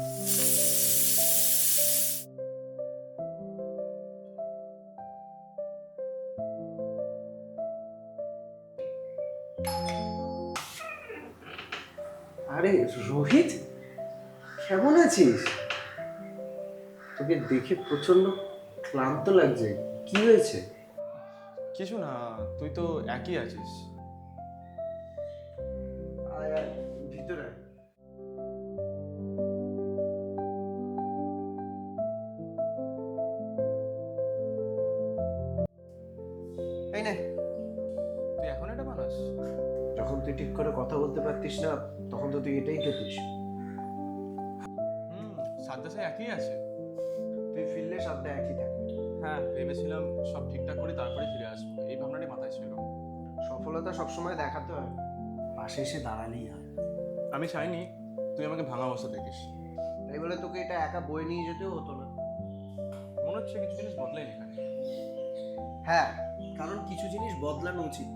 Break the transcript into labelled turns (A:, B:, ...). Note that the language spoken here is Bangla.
A: আরে রোহিত, কেমন আছিস? তোকে দেখে প্রচন্ড ক্লান্ত লাগছে, কি হয়েছে?
B: কিছু না, তুই তো একই আছিস।
A: আয় আয়, ভিতরে আয়। এই নে।
B: তুই এখন এটা বানাস?
A: যখন তুই ঠিক করে কথা বলতে পারতিস না, তখন তো তুই এটাই খেতিস।
B: সাদ্দা সে একই আছে।
A: তুই ফিরলে সাথে একই থাকে।
B: হ্যাঁ, ভেবেছিলাম সব ঠিকঠাক করে তারপরে ফিরে আসবো, এই ভাবনাটি মাথায় ছিল।
A: সফলতা সবসময় দেখাতে হয়, পাশে এসে দাঁড়ালেই হয়।
B: আমি চাইনি তুই আমাকে ভাঙা অবস্থা দেখিস।
A: তাই বলে তোকে এটা একা বয়ে নিয়ে যেতেও হতো না।
B: মনে হচ্ছে কিছু জিনিস বদলায়নি এখানে।
A: হ্যাঁ, কারণ কিছু জিনিস বদলানো উচিত।